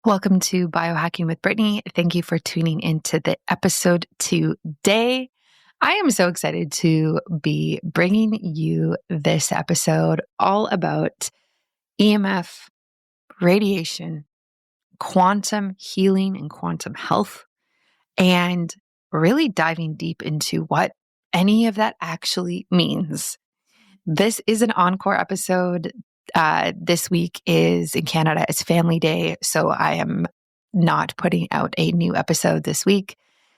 Welcome to Biohacking with Brittany. Thank you for tuning into the episode today. I am so excited to be bringing you this episode all about EMF, radiation, quantum healing, and quantum health, and really diving deep into what any of that actually means. This is an encore episode. This week is in Canada, it's Family Day. So I am not putting out a new episode this week,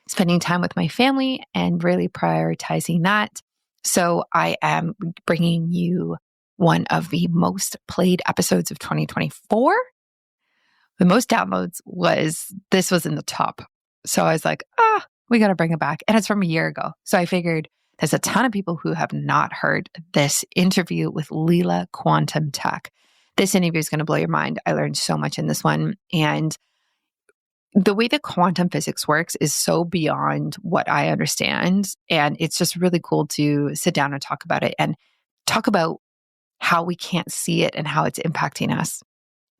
spending time with my family and really prioritizing that. So I am bringing you one of the most played episodes of 2024. The most downloads was in the top. So I was like, we got to bring it back. And it's from a year ago. So I figured there's a ton of people who have not heard this interview with Leela Quantum Tech. This interview is going to blow your mind. I learned so much in this one. And the way that quantum physics works is so beyond what I understand. And it's just really cool to sit down and talk about it and talk about how we can't see it and how it's impacting us.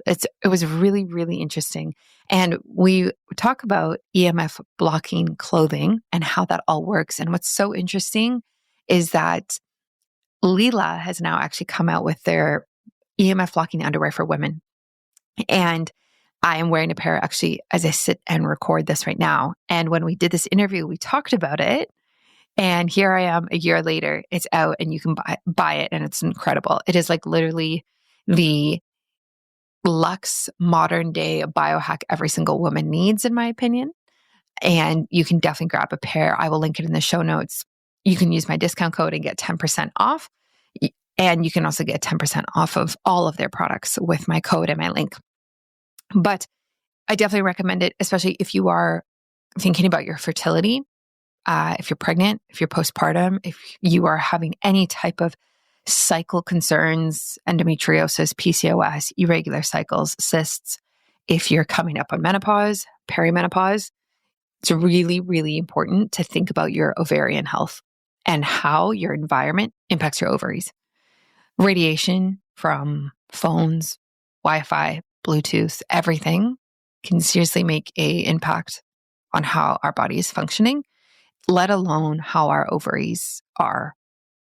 It was really, really interesting. And we talk about EMF blocking clothing and how that all works. And what's so interesting is that Leela has now actually come out with their EMF blocking underwear for women. And I am wearing a pair actually as I sit and record this right now. And when we did this interview, we talked about it. And here I am a year later, it's out and you can buy it and it's incredible. It is like literally the luxe modern day biohack every single woman needs, in my opinion. And you can definitely grab a pair. I will link it in the show notes. You can use my discount code and get 10% off. And you can also get 10% off of all of their products with my code and my link. But I definitely recommend it, especially if you are thinking about your fertility, if you're pregnant, if you're postpartum, if you are having any type of cycle concerns, endometriosis, PCOS, irregular cycles, cysts, if you're coming up on menopause, perimenopause, it's really, really important to think about your ovarian health and how your environment impacts your ovaries. Radiation from phones, Wi-Fi, Bluetooth, everything can seriously make an impact on how our body is functioning, let alone how our ovaries are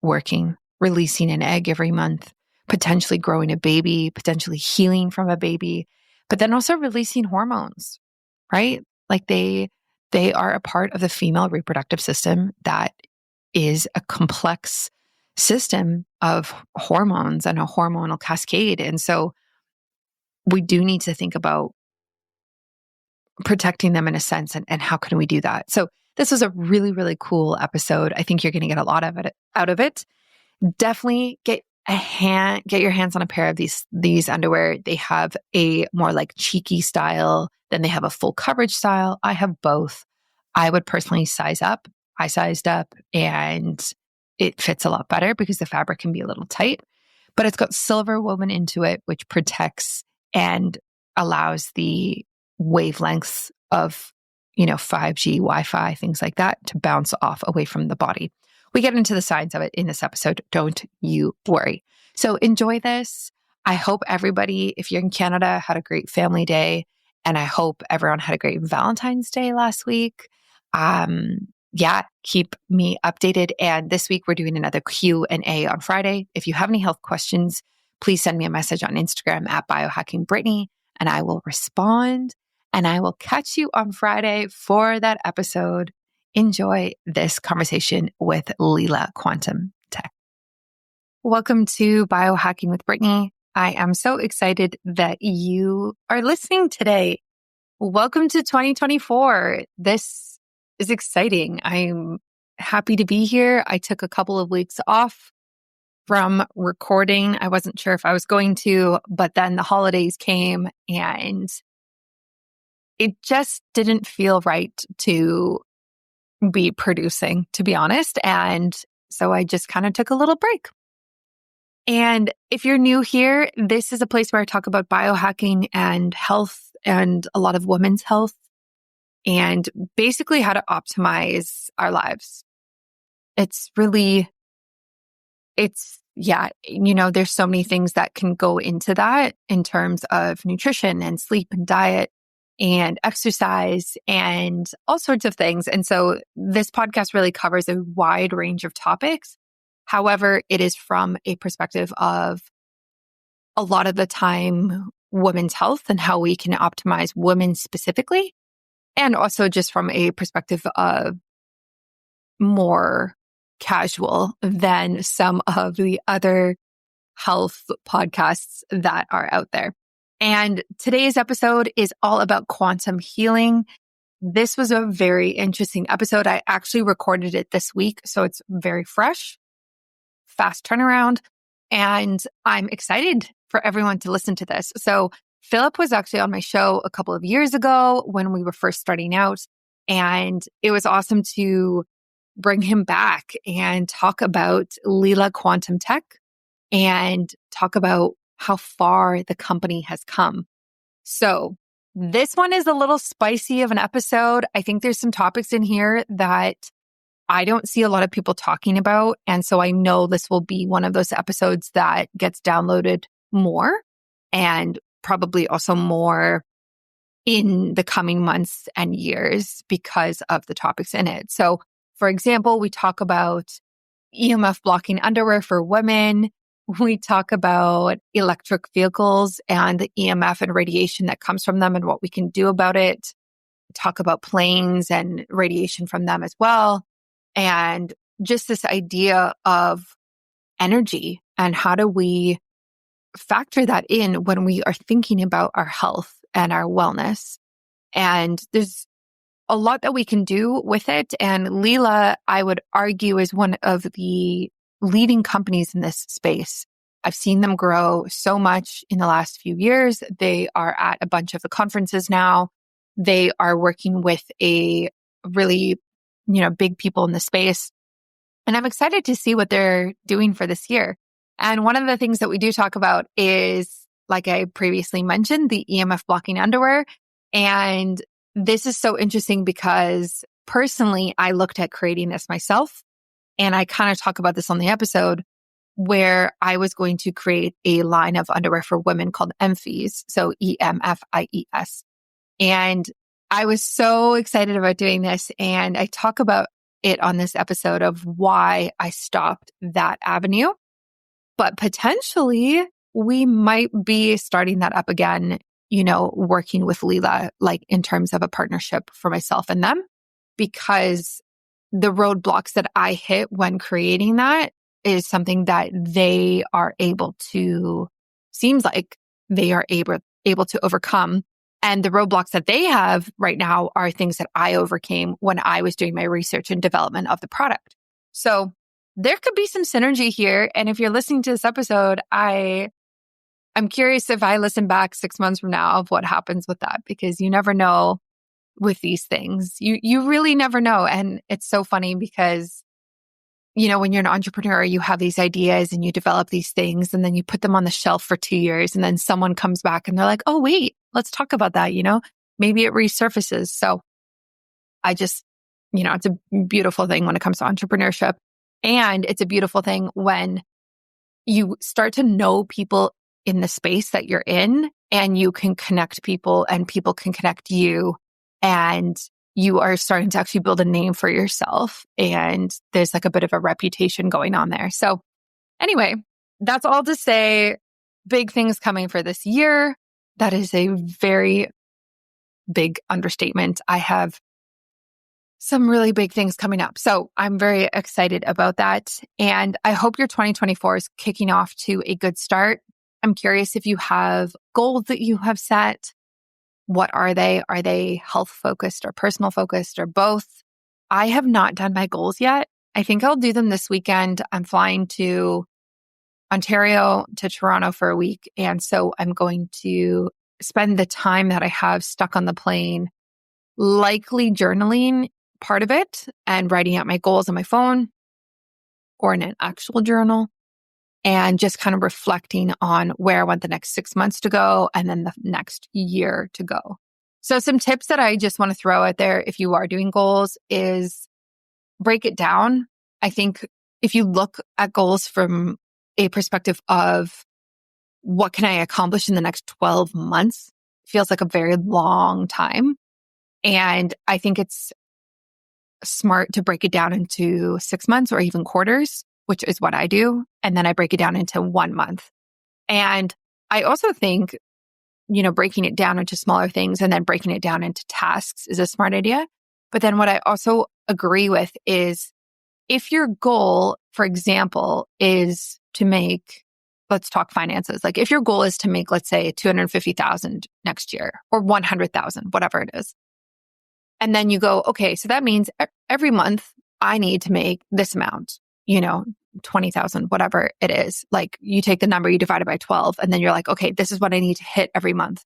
working, releasing an egg every month, potentially growing a baby, potentially healing from a baby, but then also releasing hormones, right? Like they are a part of the female reproductive system that is a complex system of hormones and a hormonal cascade. And so we do need to think about protecting them in a sense and how can we do that? So this was a really, really cool episode. I think you're going to get a lot of it out of it. Definitely get your hands on a pair of these underwear. They have a more like cheeky style, then they have a full coverage style. I have both. I would personally size up. I sized up and it fits a lot better because the fabric can be a little tight, but it's got silver woven into it, which protects and allows the wavelengths of 5G, Wi-Fi, things like that to bounce off away from the body. We get into the science of it in this episode. Don't you worry. So enjoy this. I hope everybody, if you're in Canada, had a great family day. And I hope everyone had a great Valentine's Day last week. Keep me updated. And this week we're doing another Q&A on Friday. If you have any health questions, please send me a message on Instagram at biohackingbrittany and I will respond. And I will catch you on Friday for that episode. Enjoy this conversation with Leela Quantum Tech. Welcome to Biohacking with Brittany. I am so excited that you are listening today. Welcome to 2024. This is exciting. I'm happy to be here. I took a couple of weeks off from recording. I wasn't sure if I was going to, but then the holidays came and it just didn't feel right to be producing, to be honest. And so I just kind of took a little break. And if you're new here, this is a place where I talk about biohacking and health and a lot of women's health and basically how to optimize our lives. There's so many things that can go into that in terms of nutrition and sleep and diet. and exercise and all sorts of things. And so this podcast really covers a wide range of topics. However, it is from a perspective of a lot of the time women's health and how we can optimize women specifically. And also just from a perspective of more casual than some of the other health podcasts that are out there. And today's episode is all about quantum healing. This was a very interesting episode. I actually recorded it this week, so it's very fresh, fast turnaround, and I'm excited for everyone to listen to this. So Philip was actually on my show a couple of years ago when we were first starting out, and it was awesome to bring him back and talk about Leela Quantum Tech and talk about how far the company has come. So this one is a little spicy of an episode. I think there's some topics in here that I don't see a lot of people talking about. And so I know this will be one of those episodes that gets downloaded more and probably also more in the coming months and years because of the topics in it. So for example, we talk about EMF blocking underwear for women. We talk about electric vehicles and the EMF and radiation that comes from them and what we can do about it. We talk about planes and radiation from them as well. And just this idea of energy and how do we factor that in when we are thinking about our health and our wellness. And there's a lot that we can do with it. And Leela, I would argue, is one of the leading companies in this space. I've seen them grow so much in the last few years. They are at a bunch of the conferences now. They are working with a really, big people in the space. And I'm excited to see what they're doing for this year. And one of the things that we do talk about is, like I previously mentioned, the EMF blocking underwear. And this is so interesting because personally, I looked at creating this myself. And I kind of talk about this on the episode where I was going to create a line of underwear for women called EMFIES. So EMFIES. And I was so excited about doing this. And I talk about it on this episode of why I stopped that avenue. But potentially we might be starting that up again, working with Leela, like in terms of a partnership for myself and them, because the roadblocks that I hit when creating that is something that they are able to, seems like they are able to overcome. And the roadblocks that they have right now are things that I overcame when I was doing my research and development of the product. So there could be some synergy here. And if you're listening to this episode, I'm curious if I listen back 6 months from now of what happens with that, because you never know with these things. You really never know. And it's so funny because, when you're an entrepreneur, you have these ideas and you develop these things and then you put them on the shelf for 2 years and then someone comes back and they're like, oh, wait, let's talk about that. Maybe it resurfaces. So I just, it's a beautiful thing when it comes to entrepreneurship. And it's a beautiful thing when you start to know people in the space that you're in and you can connect people and people can connect you. And you are starting to actually build a name for yourself. And there's like a bit of a reputation going on there. So anyway, that's all to say, big things coming for this year. That is a very big understatement. I have some really big things coming up. So I'm very excited about that. And I hope your 2024 is kicking off to a good start. I'm curious if you have goals that you have set. What are they? Are they health focused or personal focused or both? I have not done my goals yet. I think I'll do them this weekend. I'm flying to Ontario to Toronto for a week. And so I'm going to spend the time that I have stuck on the plane, likely journaling part of it and writing out my goals on my phone or in an actual journal. And just kind of reflecting on where I want the next 6 months to go and then the next year to go. So some tips that I just want to throw out there if you are doing goals is break it down. I think if you look at goals from a perspective of what can I accomplish in the next 12 months, feels like a very long time. And I think it's smart to break it down into 6 months or even quarters, which is what I do. And then I break it down into 1 month. And I also think, breaking it down into smaller things and then breaking it down into tasks is a smart idea. But then what I also agree with is if your goal, for example, is to make, let's talk finances. Like if your goal is to make, let's say 250,000 next year or 100,000, whatever it is. And then you go, okay, so that means every month I need to make this amount, 20,000, whatever it is. Like you take the number, you divide it by 12, and then you're like, okay, this is what I need to hit every month.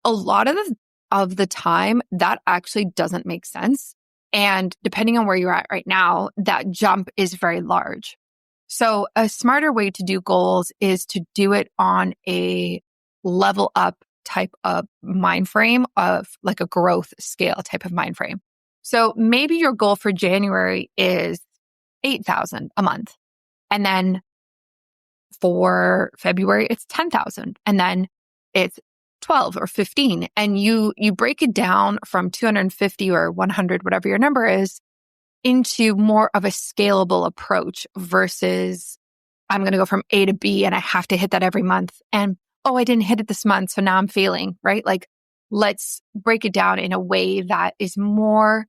A lot of the time, that actually doesn't make sense. And depending on where you're at right now, that jump is very large. So a smarter way to do goals is to do it on a level up type of mind frame of like a growth scale type of mind frame. So maybe your goal for January is 8,000 a month. And then for February, it's 10,000. And then it's 12 or 15. And you break it down from 250 or 100, whatever your number is, into more of a scalable approach versus I'm going to go from A to B and I have to hit that every month. And I didn't hit it this month, so now I'm failing, right? Like, let's break it down in a way that is more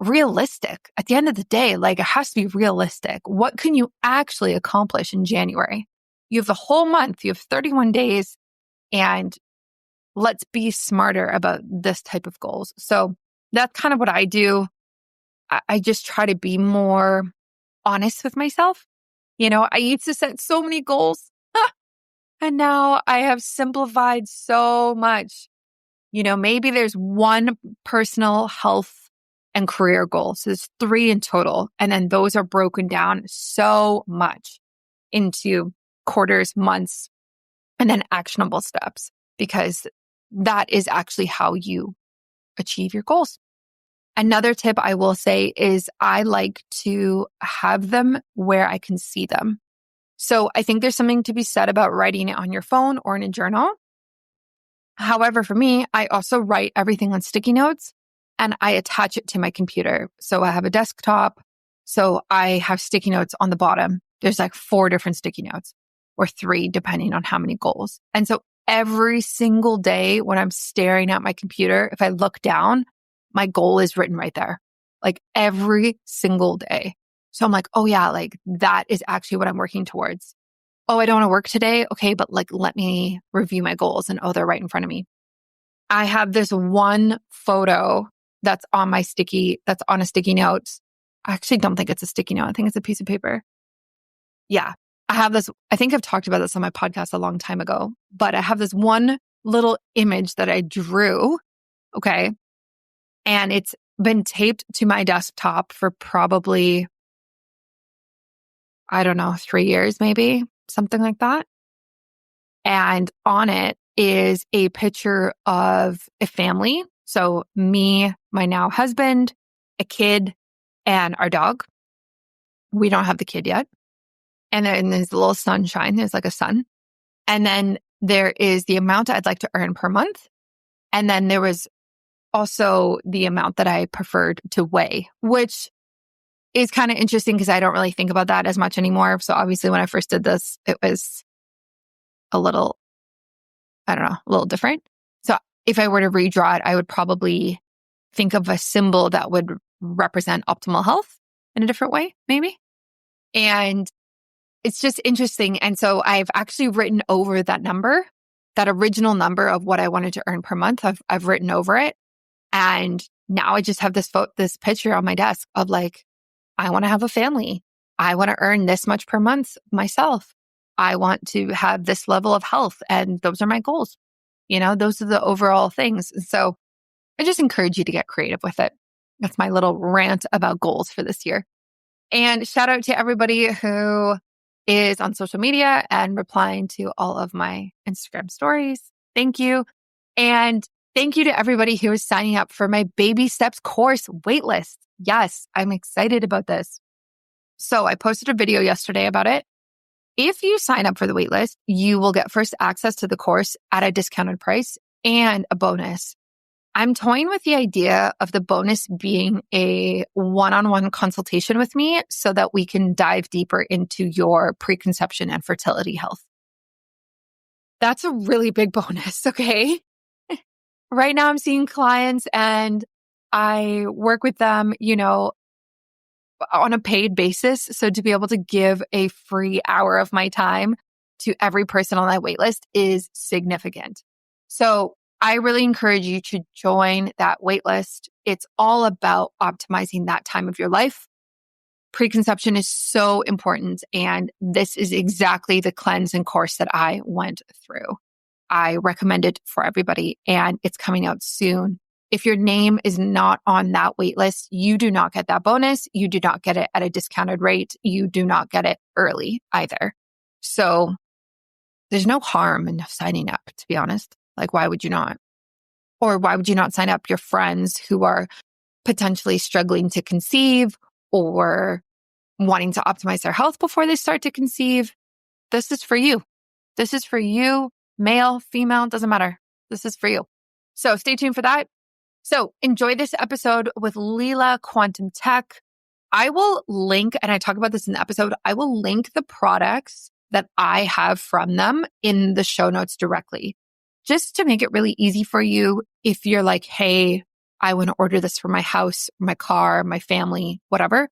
realistic. At the end of the day, like it has to be realistic. What can you actually accomplish in January? You have the whole month, you have 31 days, and let's be smarter about this type of goals. So that's kind of what I do. I just try to be more honest with myself. I used to set so many goals. And now I have simplified so much. Maybe there's one personal health and career goal. So there's 3 in total. And then those are broken down so much into quarters, months, and then actionable steps, because that is actually how you achieve your goals. Another tip I will say is I like to have them where I can see them. So I think there's something to be said about writing it on your phone or in a journal. However, for me, I also write everything on sticky notes and I attach it to my computer. So I have a desktop. So I have sticky notes on the bottom. There's like 4 different sticky notes or 3, depending on how many goals. And so every single day when I'm staring at my computer, if I look down, my goal is written right there, like every single day. So I'm like, oh yeah, like that is actually what I'm working towards. Oh, I don't want to work today. Okay, but like, let me review my goals. And they're right in front of me. I have this one photo that's on a sticky note. I actually don't think it's a sticky note. I think it's a piece of paper. Yeah. I have this, I think I've talked about this on my podcast a long time ago, but I have this one little image that I drew. Okay. And it's been taped to my desktop for probably, 3 years, maybe something like that. And on it is a picture of a family. So me, my now husband, a kid, and our dog. We don't have the kid yet. And then there's a little sunshine. There's like a sun. And then there is the amount I'd like to earn per month. And then there was also the amount that I preferred to weigh, which is kind of interesting because I don't really think about that as much anymore. So obviously when I first did this, it was a little different. So if I were to redraw it, I would probably think of a symbol that would represent optimal health in a different way, maybe. And it's just interesting. And so I've actually written over that number, that original number of what I wanted to earn per month. I've written over it. And now I just have this picture on my desk of like, I want to have a family. I want to earn this much per month myself. I want to have this level of health. And those are my goals. Those are the overall things. And so I just encourage you to get creative with it. That's my little rant about goals for this year. And shout out to everybody who is on social media and replying to all of my Instagram stories. Thank you. And thank you to everybody who is signing up for my Baby Steps course waitlist. Yes, I'm excited about this. So I posted a video yesterday about it. If you sign up for the waitlist, you will get first access to the course at a discounted price. And a bonus. I'm toying with the idea of the bonus being a one-on-one consultation with me so that we can dive deeper into your preconception and fertility health. That's a really big bonus, okay? Right now I'm seeing clients and I work with them, on a paid basis. So to be able to give a free hour of my time to every person on that waitlist is significant. So I really encourage you to join that waitlist. It's all about optimizing that time of your life. Preconception is so important. And this is exactly the cleanse course that I went through. I recommend it for everybody and it's coming out soon. If your name is not on that wait list, you do not get that bonus. You do not get it at a discounted rate. You do not get it early either. So there's no harm in signing up, to be honest. Like, why would you not? Or why would you not sign up your friends who are potentially struggling to conceive or wanting to optimize their health before they start to conceive? This is for you. This is for you, male, female, doesn't matter. This is for you. So stay tuned for that. So enjoy this episode with Leela Quantum Tech. I will link, and I talk about this in the episode, I will link the products that I have from them in the show notes directly, just to make it really easy for you if you're like, hey, I want to order this for my house, my car, my family, whatever.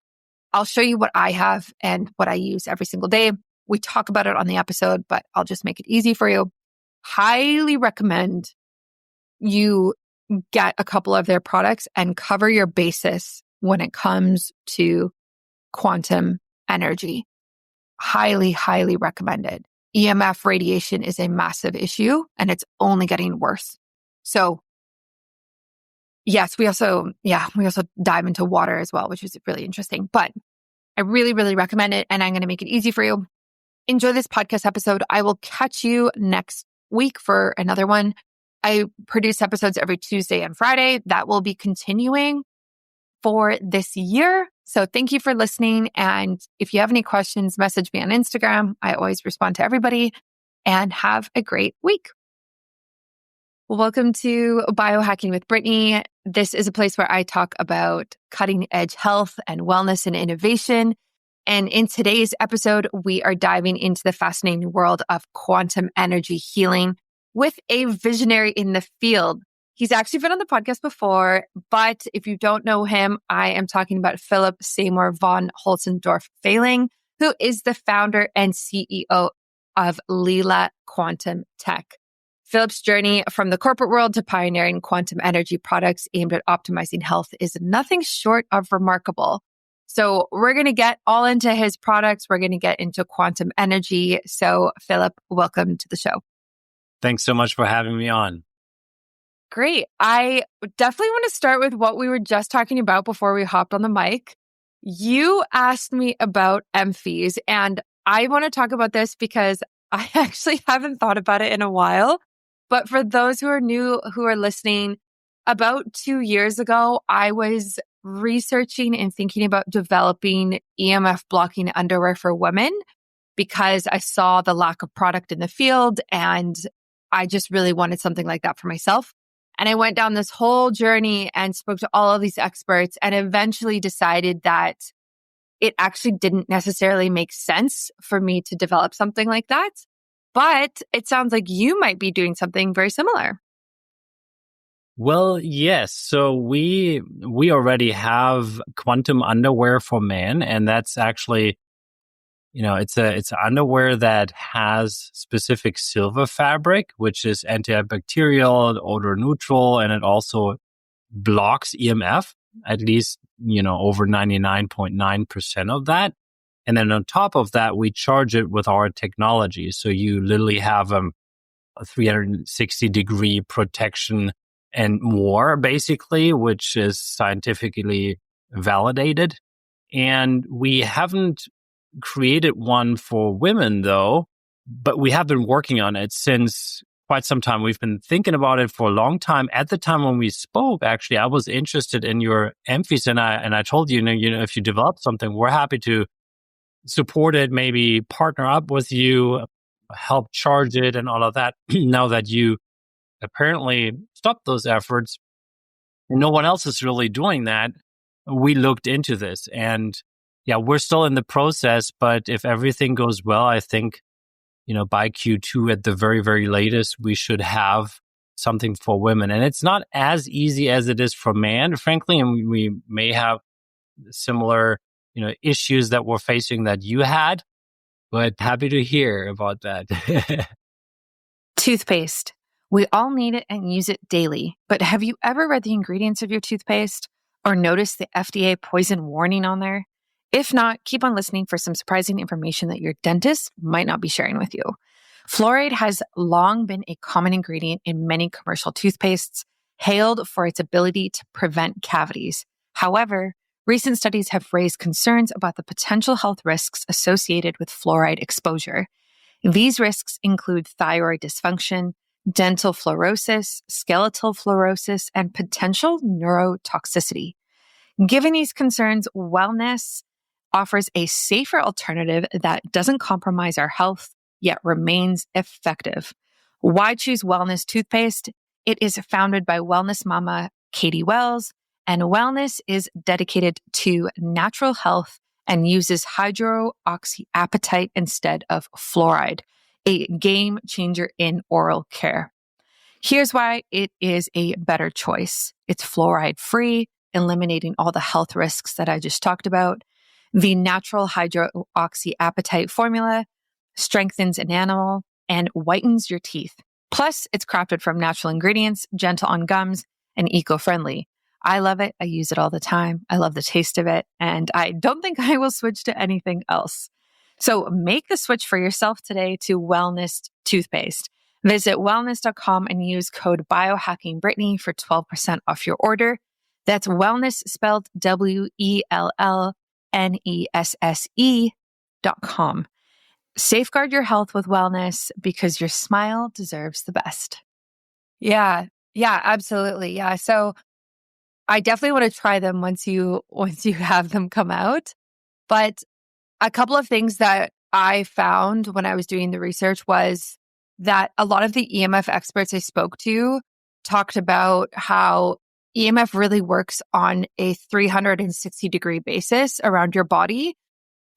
I'll show you what I have and what I use every single day. We talk about it on the episode, but I'll just make it easy for you. Highly recommend you get a couple of their products and cover your basis when it comes to quantum energy. Highly, highly recommended. EMF radiation is a massive issue and it's only getting worse. So yes, we also dive into water as well, which is really interesting, but I really, really recommend it. And I'm going to make it easy for you. Enjoy this podcast episode. I will catch you next week for another one. I produce episodes every Tuesday and Friday. That will be continuing for this year. So thank you for listening. And if you have any questions, message me on Instagram. I always respond to everybody, and have a great week. Well, welcome to Biohacking with Brittany. This is a place where I talk about cutting edge health and wellness and innovation. And in today's episode, we are diving into the fascinating world of quantum energy healing with a visionary in the field. He's actually been on the podcast before, but if you don't know him, I am talking about Philip Seymour von Holzendorf-Fehling, who is the founder and CEO of Leela Quantum Tech. Philip's journey from the corporate world to pioneering quantum energy products aimed at optimizing health is nothing short of remarkable. So we're going to get all into his products. We're going to get into quantum energy. So Philip, welcome to the show. Thanks so much for having me on. Great. I definitely want to start with what we were just talking about before we hopped on the mic. You asked me about emphies, and I want to talk about this because I actually haven't thought about it in a while. But for those who are new, who are listening, about 2 years ago, I was researching and thinking about developing EMF-blocking underwear for women because I saw the lack of product in the field and I just really wanted something like that for myself. And I went down this whole journey and spoke to all of these experts and eventually decided that it actually didn't necessarily make sense for me to develop something like that. But it sounds like you might be doing something very similar. Well, yes. So we already have quantum underwear for men, and that's actually, it's an underwear that has specific silver fabric, which is antibacterial, odor neutral, and it also blocks EMF, at least, over 99.9% of that. And then on top of that, we charge it with our technology. So you literally have a 360-degree protection and more, basically, which is scientifically validated. And we haven't created one for women, though, but we have been working on it since quite some time. We've been thinking about it for a long time. At the time when we spoke, actually, I was interested in your emphies, and I told you, if you develop something, we're happy to support it, maybe partner up with you, help charge it and all of that. Now that you apparently stop those efforts, and no one else is really doing that, we looked into this. And yeah, we're still in the process, but if everything goes well, I think, by Q2 at the very, very latest, we should have something for women. And it's not as easy as it is for man, frankly, and we may have similar, issues that we're facing that you had, but happy to hear about that. Toothpaste. We all need it and use it daily, but have you ever read the ingredients of your toothpaste or noticed the FDA poison warning on there? If not, keep on listening for some surprising information that your dentist might not be sharing with you. Fluoride has long been a common ingredient in many commercial toothpastes, hailed for its ability to prevent cavities. However, recent studies have raised concerns about the potential health risks associated with fluoride exposure. These risks include thyroid dysfunction, dental fluorosis, skeletal fluorosis, and potential neurotoxicity. Given these concerns, wellness offers a safer alternative that doesn't compromise our health, yet remains effective. Why choose Wellness toothpaste? It is founded by wellness mama Katie Wells, and Wellness is dedicated to natural health and uses hydroxyapatite instead of fluoride, a game changer in oral care. Here's why it is a better choice. It's fluoride free, eliminating all the health risks that I just talked about. The natural hydroxyapatite formula strengthens enamel and whitens your teeth. Plus, it's crafted from natural ingredients, gentle on gums, and eco-friendly. I love it. I use it all the time. I love the taste of it, and I don't think I will switch to anything else. So make the switch for yourself today to Wellness toothpaste. Visit wellness.com and use code biohackingbrittany for 12% off your order. That's wellness spelled WELLNESSE.com. Safeguard your health with wellness because your smile deserves the best. Yeah, absolutely. Yeah. So I definitely want to try them once you have them come out. But a couple of things that I found when I was doing the research was that a lot of the EMF experts I spoke to talked about how EMF really works on a 360-degree basis around your body.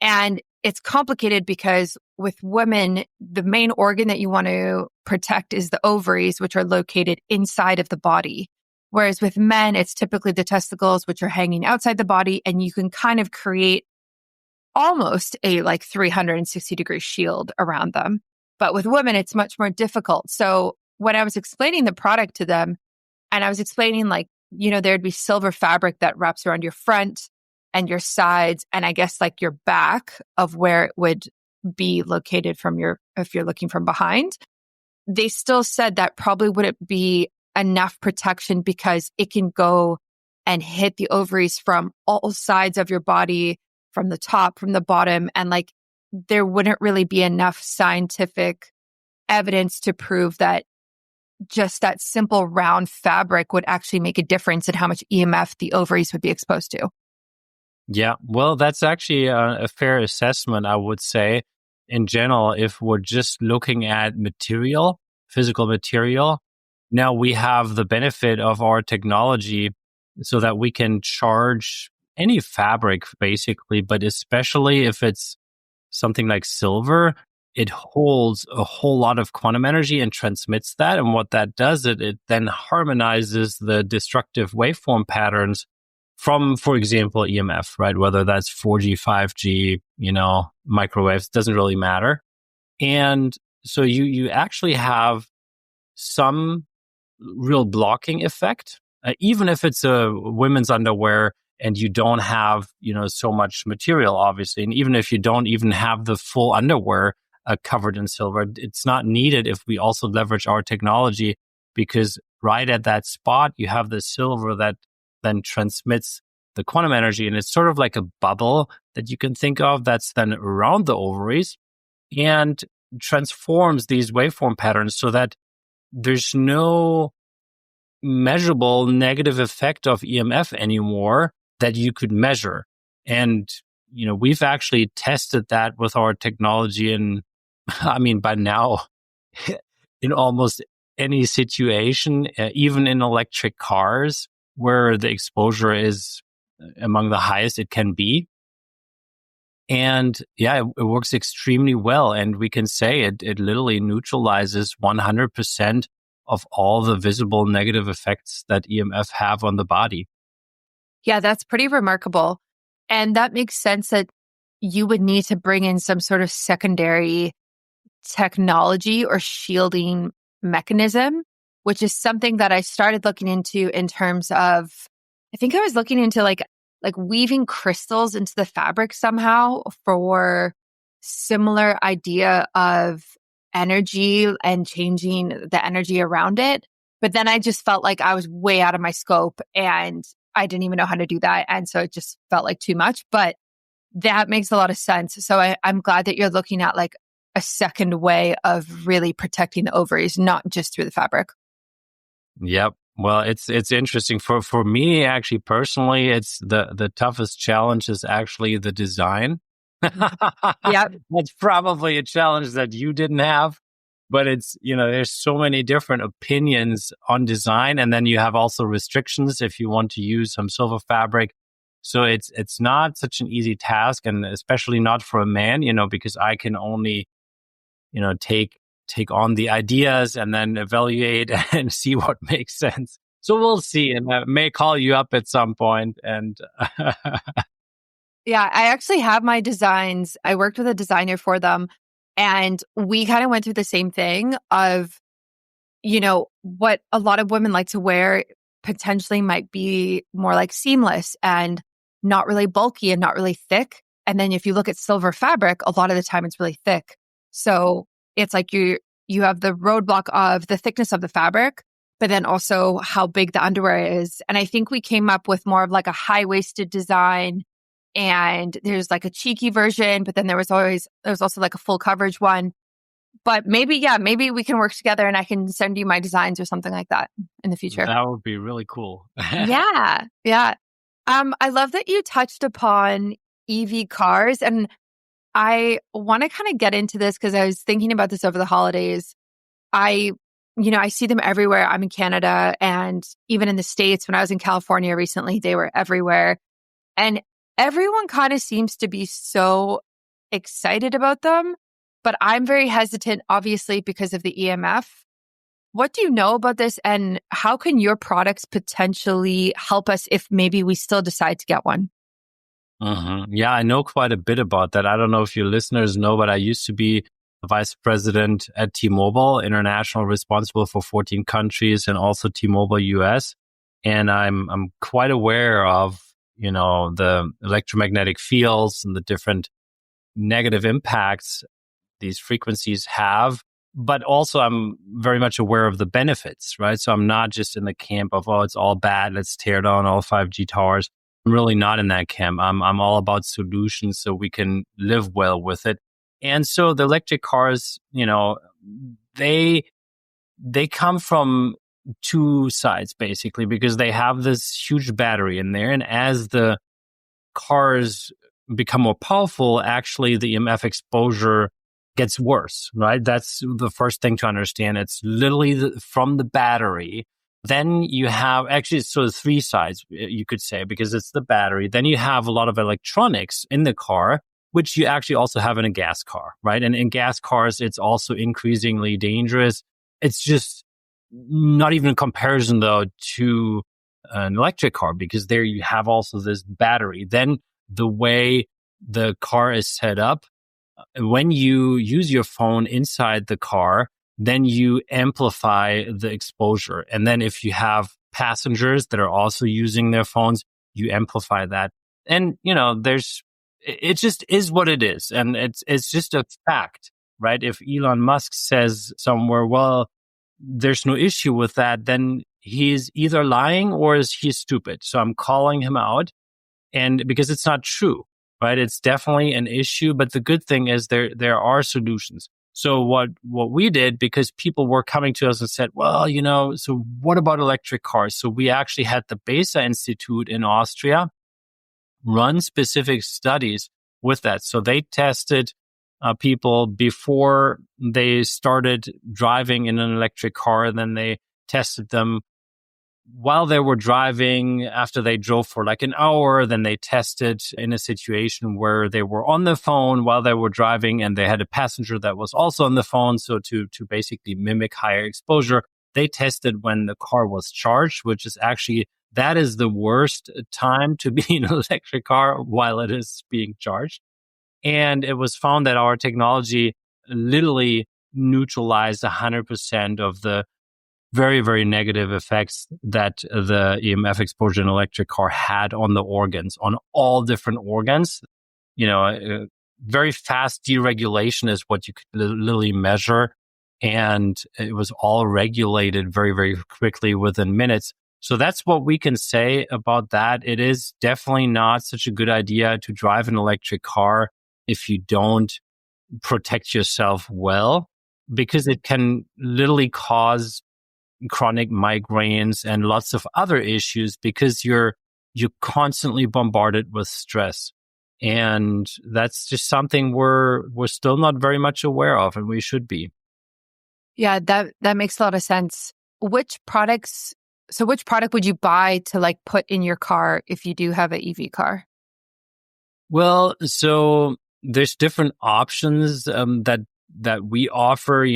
And it's complicated because with women, the main organ that you want to protect is the ovaries, which are located inside of the body. Whereas with men, it's typically the testicles, which are hanging outside the body, and you can kind of create almost a 360-degree shield around them. But with women, it's much more difficult. So when I was explaining the product to them, and I was explaining there'd be silver fabric that wraps around your front and your sides, and I guess your back of where it would be located if you're looking from behind, they still said that probably wouldn't be enough protection because it can go and hit the ovaries from all sides of your body, from the top, from the bottom. And there wouldn't really be enough scientific evidence to prove that just that simple round fabric would actually make a difference in how much EMF the ovaries would be exposed to. Yeah, well, that's actually a fair assessment, I would say. In general, if we're just looking at material, physical material, now we have the benefit of our technology so that we can charge any fabric, basically, but especially if it's something like silver, it holds a whole lot of quantum energy and transmits that. And what that does, it then harmonizes the destructive waveform patterns from, for example, EMF, right? Whether that's 4G, 5G, microwaves, doesn't really matter. And so you actually have some real blocking effect, even if it's a women's underwear and you don't have, so much material, obviously. And even if you don't even have the full underwear covered in silver, it's not needed if we also leverage our technology, because right at that spot, you have the silver that then transmits the quantum energy. And it's sort of like a bubble that you can think of that's then around the ovaries and transforms these waveform patterns so that there's no measurable negative effect of EMF anymore that you could measure. And, we've actually tested that with our technology. And I mean, by now, in almost any situation, even in electric cars, where the exposure is among the highest it can be. And yeah, it works extremely well. And we can say it literally neutralizes 100% of all the visible negative effects that EMF have on the body. Yeah, that's pretty remarkable. And that makes sense that you would need to bring in some sort of secondary technology or shielding mechanism, which is something that I started looking into in terms of, I think I was looking into like weaving crystals into the fabric somehow for similar idea of energy and changing the energy around it. But then I just felt like I was way out of my scope and I didn't even know how to do that. And so it just felt like too much, but that makes a lot of sense. So I'm glad that you're looking at like a second way of really protecting the ovaries, not just through the fabric. Yep. Well, it's interesting for me, actually, personally, it's the toughest challenge is actually the design. Yep. That's probably a challenge that you didn't have, but it's, there's so many different opinions on design. And then you have also restrictions if you want to use some silver fabric. So it's not such an easy task, and especially not for a man, because I can only, take on the ideas and then evaluate and see what makes sense. So we'll see, and I may call you up at some point. And Yeah, I actually have my designs. I worked with a designer for them, and we kind of went through the same thing of, what a lot of women like to wear potentially might be more like seamless and not really bulky and not really thick. And then if you look at silver fabric, a lot of the time it's really thick. So it's like you have the roadblock of the thickness of the fabric, but then also how big the underwear is. And I think we came up with more of like a high-waisted design, and there's like a cheeky version, but then there was also like a full coverage one. But maybe we can work together and I can send you my designs or something like that in the future. that would be really cool. Yeah. Yeah. I love that you touched upon EV cars, and I want to kind of get into this because I was thinking about this over the holidays. I see them everywhere. I'm in Canada, and even in the States, when I was in California recently, they were everywhere. And everyone kind of seems to be so excited about them, but I'm very hesitant, obviously, because of the EMF. What do you know about this, and how can your products potentially help us if maybe we still decide to get one? Yeah, I know quite a bit about that. I don't know if your listeners know, but I used to be the vice president at T-Mobile, international, responsible for 14 countries, and also T-Mobile US. And I'm quite aware of, the electromagnetic fields and the different negative impacts these frequencies have. But also I'm very much aware of the benefits, right? So I'm not just in the camp of, oh, it's all bad, let's tear down all 5G towers. I'm really not in that camp. I'm all about solutions so we can live well with it. And so the electric cars, they come from two sides basically, because they have this huge battery in there. And as the cars become more powerful, actually the EMF exposure gets worse, right? That's the first thing to understand. It's literally from the battery. Then you have actually sort of three sides, you could say, because it's the battery. Then you have a lot of electronics in the car, which you actually also have in a gas car, right? And in gas cars, it's also increasingly dangerous. It's just not even a comparison, though, to an electric car, because there you have also this battery. Then the way the car is set up, when you use your phone inside the car, then you amplify the exposure. And then if you have passengers that are also using their phones, you amplify that. And, it just is what it is. And it's just a fact, right? If Elon Musk says somewhere, well, there's no issue with that, then he's either lying or he's stupid. So I'm calling him out, and because it's not true, right? It's definitely an issue. But the good thing is there are solutions. So what we did, because people were coming to us and said, well, so what about electric cars? So we actually had the BESA Institute in Austria run specific studies with that. So they tested people before they started driving in an electric car. Then they tested them while they were driving, after they drove for like an hour. Then they tested in a situation where they were on the phone while they were driving, and they had a passenger that was also on the phone. So to basically mimic higher exposure, they tested when the car was charged, which is actually, that is the worst time to be in an electric car while it is being charged. And it was found that our technology literally neutralized 100% of the very, very negative effects that the EMF exposure in an electric car had on the organs, on all different organs. Very fast deregulation is what you could literally measure. And it was all regulated very, very quickly within minutes. So that's what we can say about that. It is definitely not such a good idea to drive an electric car if you don't protect yourself well, because it can literally cause chronic migraines and lots of other issues, because you're constantly bombarded with stress. And that's just something we're still not very much aware of, and we should be. Yeah, that makes a lot of sense. Which product would you buy to like put in your car if you do have an EV car? Well, so there's different options that we offer.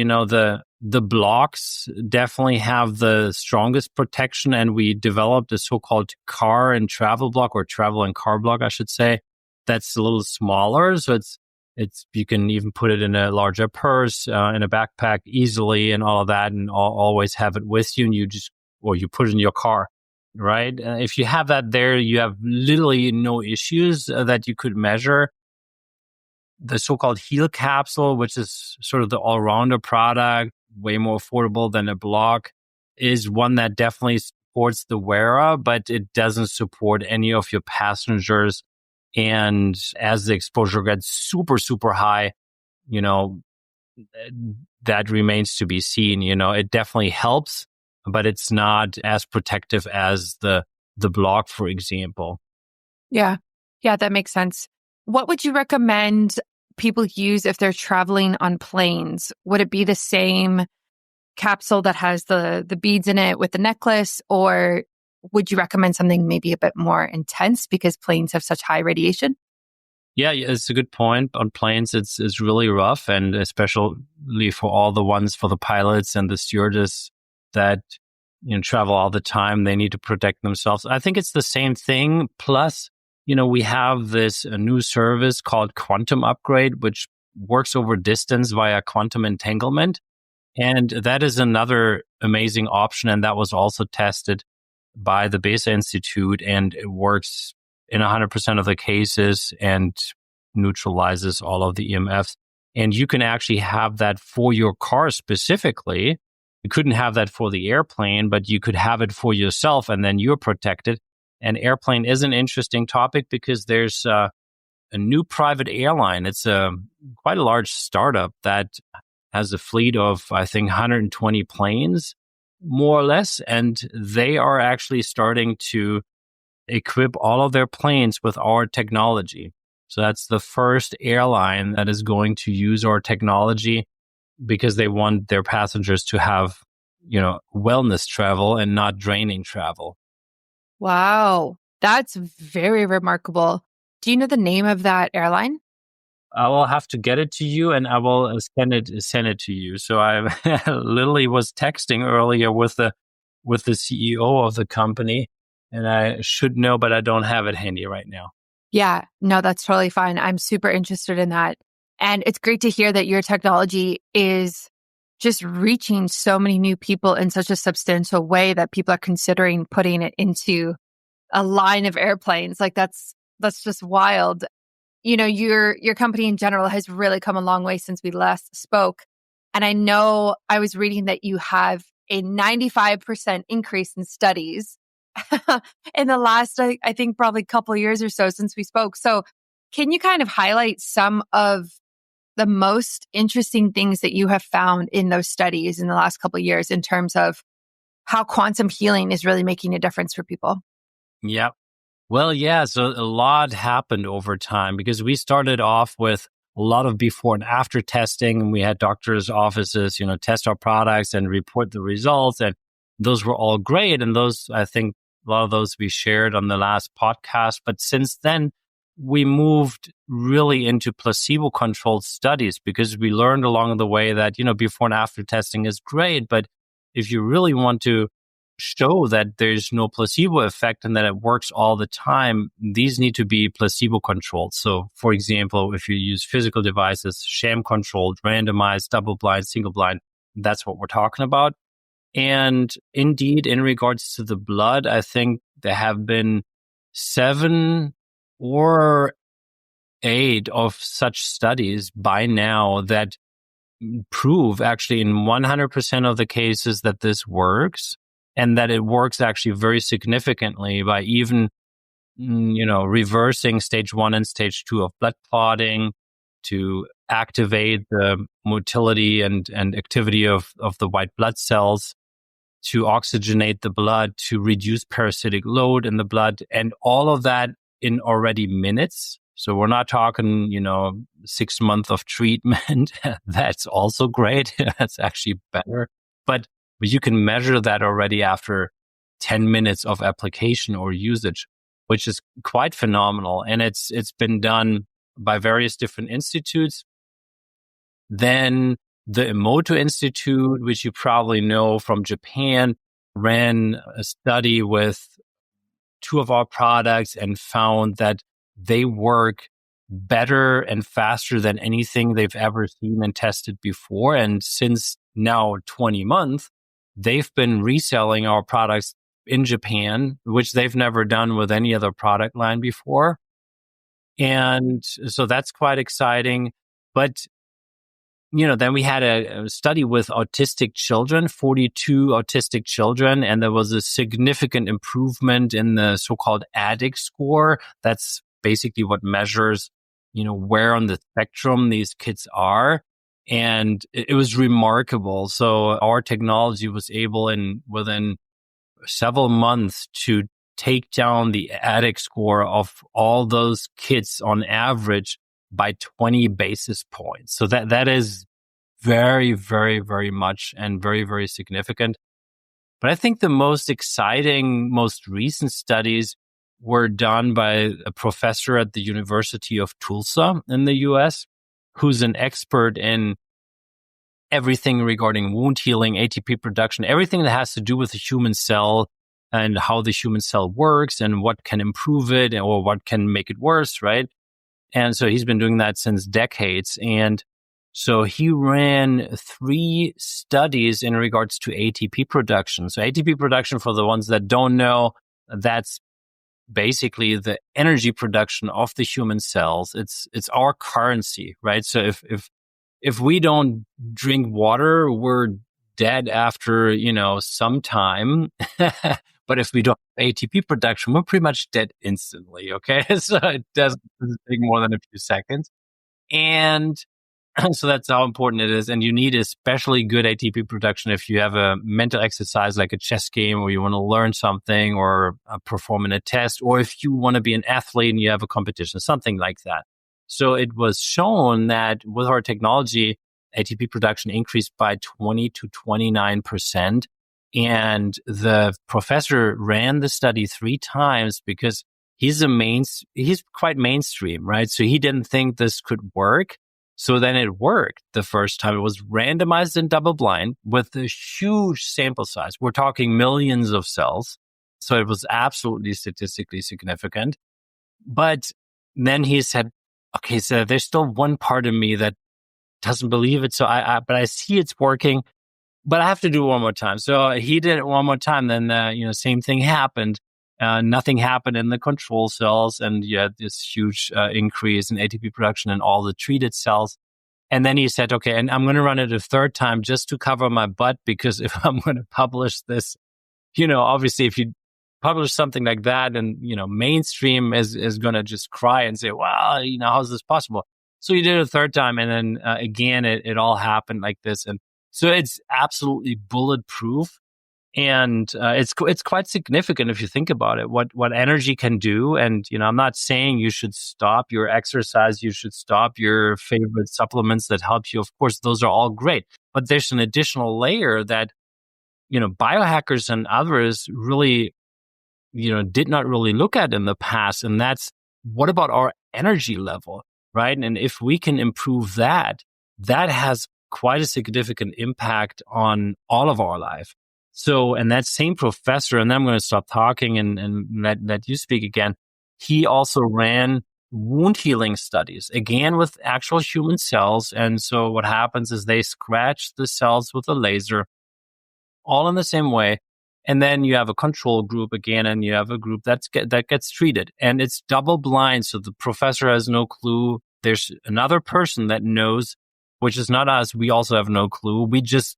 The blocks definitely have the strongest protection, and we developed a so-called car and travel block, or travel and car block, I should say. That's a little smaller, so it's you can even put it in a larger purse, in a backpack easily, and all of that, and always have it with you. And you put it in your car, right? If you have that there, you have literally no issues that you could measure. The so-called Heal capsule, which is sort of the all-rounder product, way more affordable than a block, is one that definitely supports the wearer, but it doesn't support any of your passengers. And as the exposure gets super, super high, that remains to be seen. It definitely helps, but it's not as protective as the block, for example. Yeah, that makes sense. What would you recommend people use if they're traveling on planes? Would it be the same capsule that has the beads in it with the necklace, or would you recommend something maybe a bit more intense because planes have such high radiation? Yeah, it's a good point. On planes, it's really rough, and especially for all the ones for the pilots and the stewardess that travel all the time, they need to protect themselves. I think it's the same thing. Plus, we have this new service called Quantum Upgrade, which works over distance via quantum entanglement. And that is another amazing option. And that was also tested by the Besa Institute, and it works in 100% of the cases and neutralizes all of the EMFs. And you can actually have that for your car specifically. You couldn't have that for the airplane, but you could have it for yourself, and then you're protected. And airplane is an interesting topic because there's a new private airline. It's quite a large startup that has a fleet of, I think, 120 planes, more or less. And they are actually starting to equip all of their planes with our technology. So that's the first airline that is going to use our technology, because they want their passengers to have, wellness travel and not draining travel. Wow, that's very remarkable. Do you know the name of that airline? I will have to get it to you, and I will send it to you. So I literally was texting earlier with the CEO of the company, and I should know, but I don't have it handy right now. Yeah, no, that's totally fine. I'm super interested in that. And it's great to hear that your technology is just reaching so many new people in such a substantial way that people are considering putting it into a line of airplanes. Like that's just wild. Your company in general has really come a long way since we last spoke. And I know I was reading that you have a 95% increase in studies in the last, I think, probably couple of years or so since we spoke. So can you kind of highlight some of the most interesting things that you have found in those studies in the last couple of years in terms of how quantum healing is really making a difference for people? Yeah. Well, yeah. So a lot happened over time, because we started off with a lot of before and after testing. And we had doctors' offices, test our products and report the results. And those were all great. And those, I think, a lot of those we shared on the last podcast. But since then, we moved really into placebo-controlled studies because we learned along the way that, before and after testing is great. But if you really want to show that there's no placebo effect and that it works all the time, these need to be placebo-controlled. So, for example, if you use physical devices, sham-controlled, randomized, double-blind, single-blind, that's what we're talking about. And indeed, in regards to the blood, I think there have been 7 or 8 of such studies by now that prove actually in 100% of the cases that this works, and that it works actually very significantly by even, reversing stage 1 and stage 2 of blood clotting, to activate the motility and activity of the white blood cells, to oxygenate the blood, to reduce parasitic load in the blood, and all of that in already minutes. So we're not talking, 6 months of treatment. That's also great. That's actually better. But you can measure that already after 10 minutes of application or usage, which is quite phenomenal. And it's been done by various different institutes. Then the Emoto Institute, which you probably know from Japan, ran a study with 2 of our products and found that they work better and faster than anything they've ever seen and tested before. And since now 20 months, they've been reselling our products in Japan, which they've never done with any other product line before. And so that's quite exciting. But then we had a study with autistic children, 42 autistic children, and there was a significant improvement in the so-called ADDIC score. That's basically what measures, where on the spectrum these kids are. And it was remarkable. So our technology was able within several months to take down the ADDIC score of all those kids on average by 20 basis points. So that is very, very, very much and very, very significant. But I think the most exciting, most recent studies were done by a professor at the University of Tulsa in the US, who's an expert in everything regarding wound healing, ATP production, everything that has to do with the human cell and how the human cell works and what can improve it or what can make it worse, right? And so he's been doing that since decades. And so he ran 3 studies in regards to ATP production. So ATP production, for the ones that don't know, that's basically the energy production of the human cells. It's our currency, right? So if we don't drink water, we're dead after, some time. But if we don't have ATP production, we're pretty much dead instantly. Okay. So it doesn't take more than a few seconds. And so that's how important it is. And you need especially good ATP production if you have a mental exercise like a chess game, or you want to learn something or perform in a test, or if you want to be an athlete and you have a competition, something like that. So it was shown that with our technology, ATP production increased by 20 to 29%. And the professor ran the study 3 times because he's quite mainstream, right? So he didn't think this could work. So then it worked the first time. It was randomized and double blind with a huge sample size. We're talking millions of cells. So it was absolutely statistically significant. But then he said, okay, so there's still one part of me that doesn't believe it. So but I see it's working, but I have to do it one more time. So he did it one more time. Then, same thing happened. Nothing happened in the control cells, and you had this huge increase in ATP production in all the treated cells. And then he said, okay, and I'm going to run it a 3rd time just to cover my butt, because if I'm going to publish this, obviously if you publish something like that, and, mainstream is going to just cry and say, well, how's this possible? So he did it a 3rd time. And then again, it all happened like this. And so it's absolutely bulletproof. And it's quite significant if you think about it, what energy can do. And, I'm not saying you should stop your exercise, you should stop your favorite supplements that help you. Of course, those are all great. But there's an additional layer that, biohackers and others really, did not really look at in the past. And that's, what about our energy level, right? And if we can improve that, that has quite a significant impact on all of our life. So, and that same professor, and then I'm going to stop talking and let you speak again. He also ran wound healing studies, again, with actual human cells. And so what happens is they scratch the cells with a laser, all in the same way. And then you have a control group again, and you have a group that gets treated. And it's double blind. So the professor has no clue. There's another person that knows, which is not us. We also have no clue. We just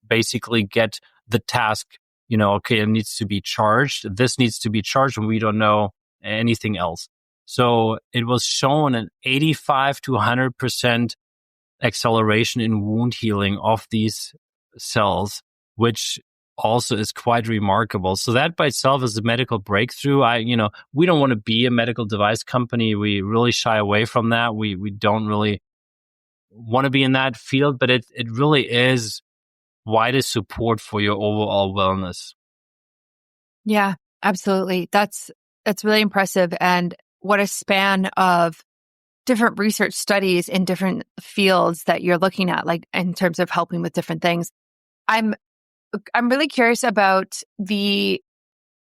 basically get the task, okay, it needs to be charged. This needs to be charged, and we don't know anything else. So it was shown an 85 to 100% acceleration in wound healing of these cells, which also is quite remarkable. So that by itself is a medical breakthrough. We don't want to be a medical device company. We really shy away from that. We don't really want to be in that field, but it really is widest support for your overall wellness. Yeah, absolutely. That's really impressive. And what a span of different research studies in different fields that you're looking at, like in terms of helping with different things. I'm really curious about the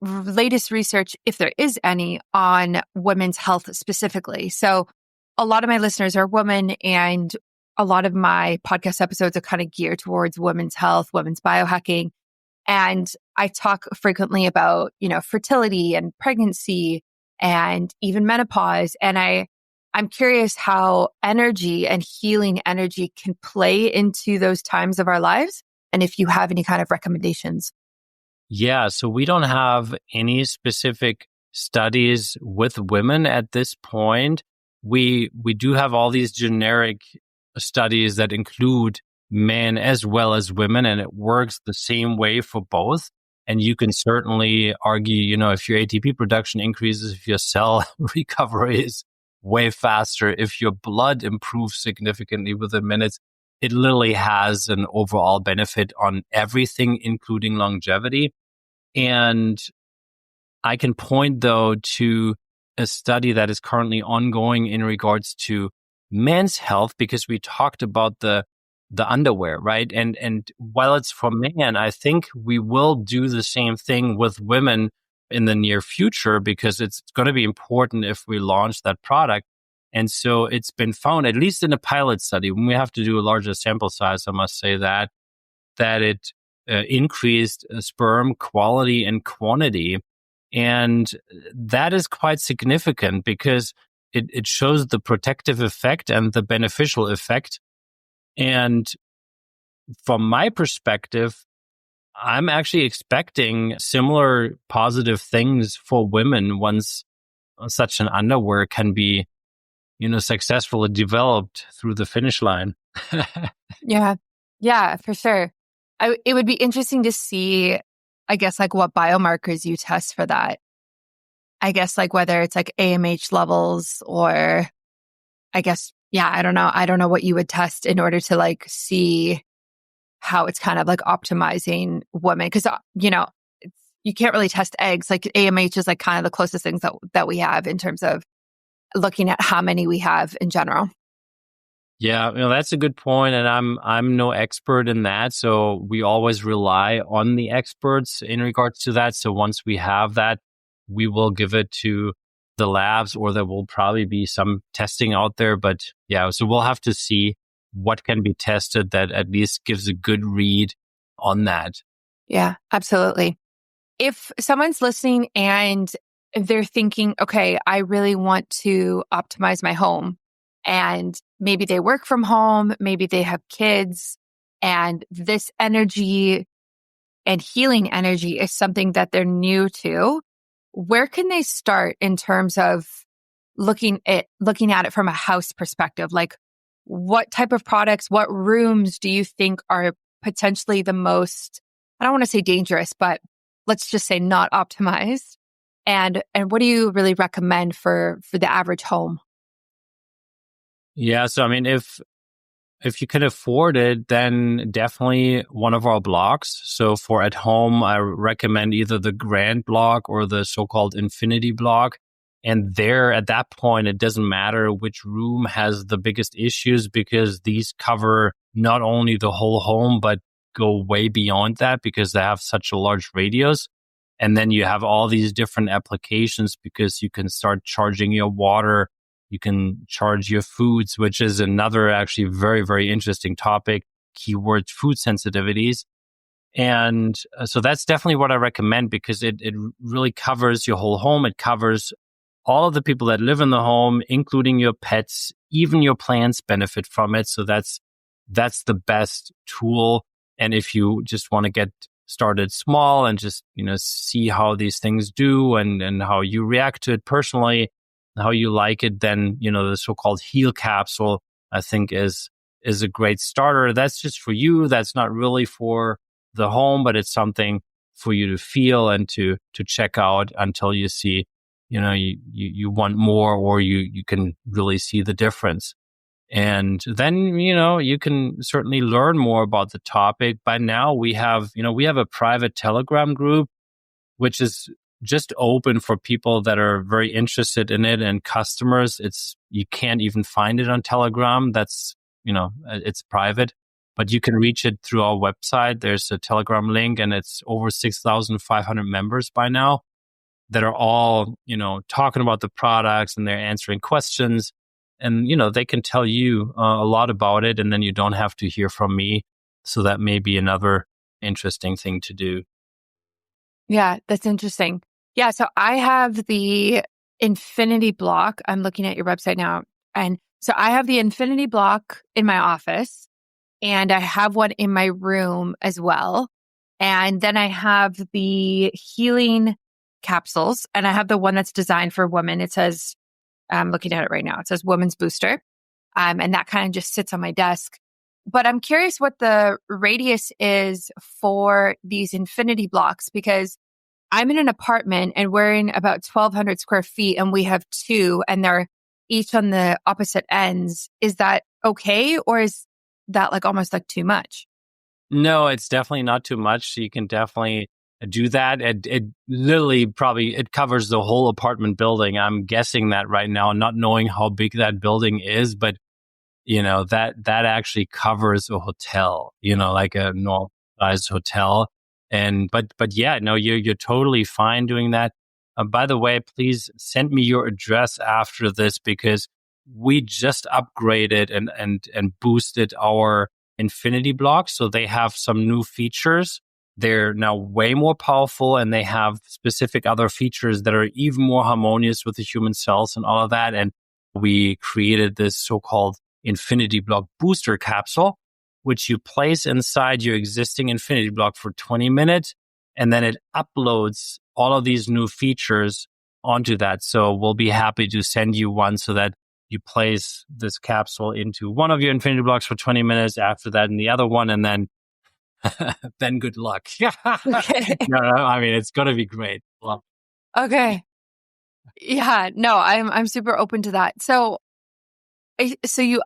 latest research, if there is any, on women's health specifically. So a lot of my listeners are women, and a lot of my podcast episodes are kind of geared towards women's health, women's biohacking. And I talk frequently about, fertility and pregnancy and even menopause. And I'm curious how energy and healing energy can play into those times of our lives. And if you have any kind of recommendations. Yeah, so we don't have any specific studies with women at this point. We do have all these generic studies that include men as well as women, and it works the same way for both. And you can certainly argue, if your ATP production increases, if your cell recovery is way faster, if your blood improves significantly within minutes, it literally has an overall benefit on everything, including longevity. And I can point, though, to a study that is currently ongoing in regards to men's health, because we talked about the underwear, right? And while it's for men, I think we will do the same thing with women in the near future, because it's going to be important if we launch that product. And so it's been found, at least in a pilot study, when we have to do a larger sample size, I must say that it increased sperm quality and quantity. And that is quite significant, because it shows the protective effect and the beneficial effect. And from my perspective, I'm actually expecting similar positive things for women once such an underwear can be, successfully developed through the finish line. Yeah, for sure. It would be interesting to see, I guess, like what biomarkers you test for that. I guess like whether it's like AMH levels, or I guess, yeah, I don't know. I don't know what you would test in order to like see how it's kind of like optimizing women. Because, you can't really test eggs. Like AMH is like kind of the closest things that we have in terms of looking at how many we have in general. Yeah, that's a good point, and I'm no expert in that, so we always rely on the experts in regards to that. So once we have that, we will give it to the labs, or there will probably be some testing out there. But yeah, so we'll have to see what can be tested that at least gives a good read on that. Yeah, absolutely. If someone's listening and they're thinking, okay, I really want to optimize my home, and maybe they work from home, maybe they have kids, and this energy and healing energy is something that they're new to, where can they start in terms of looking at it from a house perspective? Like, what type of products, what rooms do you think are potentially the most I don't want to say dangerous, but let's just say not optimized. And what do you really recommend for the average home? Yeah. So, I mean, if you can afford it, then definitely one of our blocks. So for at home, I recommend either the Grand block or the so-called Infinity block. And there, at that point, it doesn't matter which room has the biggest issues because these cover not only the whole home, but go way beyond that because they have such a large radius. And then you have all these different applications because you can start charging your water. You can charge your foods, which is another actually very, very interesting topic, keyword food sensitivities. And so that's definitely what I recommend because it really covers your whole home. It covers all of the people that live in the home, including your pets, even your plants benefit from it. So that's the best tool. And if you just want to get started small and just, see how these things do and how you react to it personally, how you like it, then, the so-called heal capsule, I think is a great starter. That's just for you. That's not really for the home, but it's something for you to feel and to check out until you see, you want more or you can really see the difference. And then, you can certainly learn more about the topic. By now we have a private Telegram group, which is just open for people that are very interested in it and customers. You can't even find it on Telegram. That's, it's private, but you can reach it through our website. There's a Telegram link and it's over 6,500 members by now that are all, talking about the products and they're answering questions. And, they can tell you a lot about it and then you don't have to hear from me. So that may be another interesting thing to do. Yeah, that's interesting. Yeah, so I have the Infinity block. I'm looking at your website now. And so I have the Infinity block in my office and I have one in my room as well. And then I have the healing capsules and I have the one that's designed for women. It says, I'm looking at it right now. It says Women's Booster. And that kind of just sits on my desk. But I'm curious what the radius is for these Infinity blocks because I'm in an apartment and we're in about 1,200 square feet and we have two and they're each on the opposite ends. Is that okay? Or is that almost too much? No, it's definitely not too much. You can definitely do that. It literally probably, it covers the whole apartment building. I'm guessing that right now, not knowing how big that building is, but that actually covers a hotel, like a normal sized hotel. But yeah, no, you're totally fine doing that. By the way, please send me your address after this because we just upgraded and boosted our Infinity blocks. So they have some new features. They're now way more powerful and they have specific other features that are even more harmonious with the human cells and all of that. And we created this so-called Infinity block booster capsule, which you place inside your existing Infinity block for 20 minutes. And then it uploads all of these new features onto that. So we'll be happy to send you one so that you place this capsule into one of your Infinity blocks for 20 minutes, after that in the other one, and then then good luck. Okay. No, I mean, it's going to be great. Well, Okay. Yeah, no, I'm super open to that. So you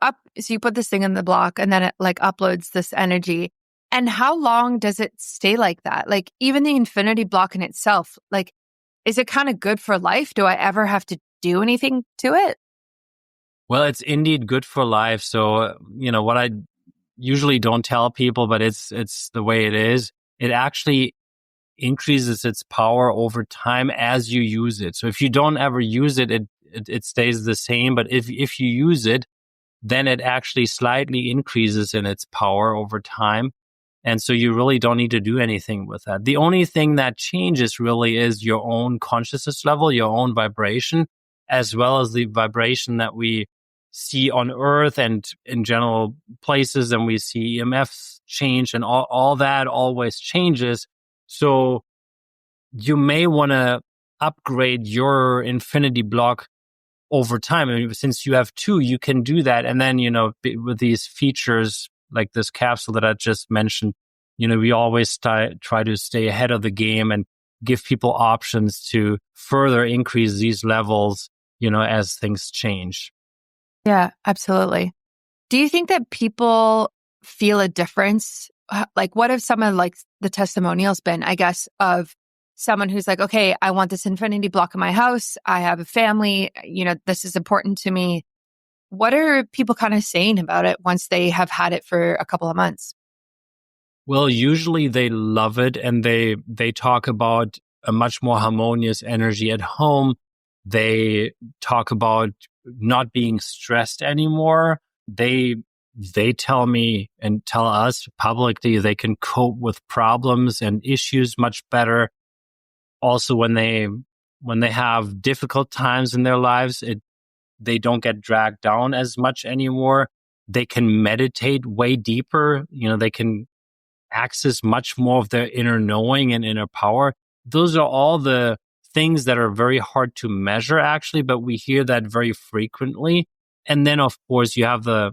put this thing in the block and then it uploads this energy. And how long does it stay like that? Even the Infinity block in itself, is it kind of good for life? Do I ever have to do anything to it? Well, it's indeed good for life. So, what I usually don't tell people, but it's the way it is. It actually increases its power over time as you use it. So if you don't ever use it, it stays the same. But if you use it, then it actually slightly increases in its power over time. And so you really don't need to do anything with that. The only thing that changes really is your own consciousness level, your own vibration, as well as the vibration that we see on Earth and in general places. And we see EMFs change and all that always changes. So you may want to upgrade your Infinity block over time. I mean, since you have two, you can do that. And then, with these features like this capsule that I just mentioned, We always try to stay ahead of the game and give people options to further increase these levels, as things change. Yeah, absolutely. Do you think that people feel a difference? Like, what have some of like the testimonials been, I guess, of someone who's like, okay, I want this infinity block in my house. I have a family, this is important to me. What are people kind of saying about it once they have had it for a couple of months? Well, usually they love it, and they talk about a much more harmonious energy at home. They talk about not being stressed anymore. They tell me and tell us publicly they can cope with problems and issues much better. Also, when they have difficult times in their lives, they don't get dragged down as much anymore. They can meditate way deeper. They can access much more of their inner knowing and inner power. Those are all the things that are very hard to measure, actually, but we hear that very frequently. And then, of course, you have the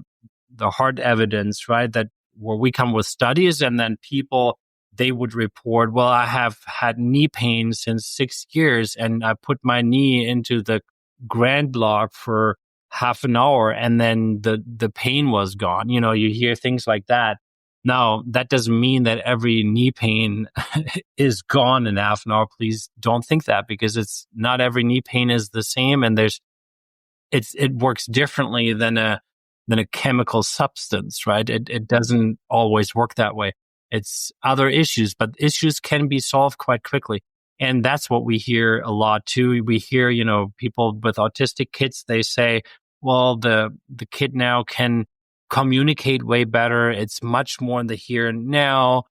hard evidence, right? That where we come with studies, and then people, they would report, well, I have had knee pain since 6 years, and I put my knee into the grand block for half an hour, and then the pain was gone. You hear things like that. Now, that doesn't mean that every knee pain is gone in half an hour. Please don't think that, because it's not every knee pain is the same, and it works differently than a chemical substance, right? It doesn't always work that way. It's other issues, but issues can be solved quite quickly. And that's what we hear a lot too. We hear, people with autistic kids, they say, well, the kid now can communicate way better. It's much more in the here and now.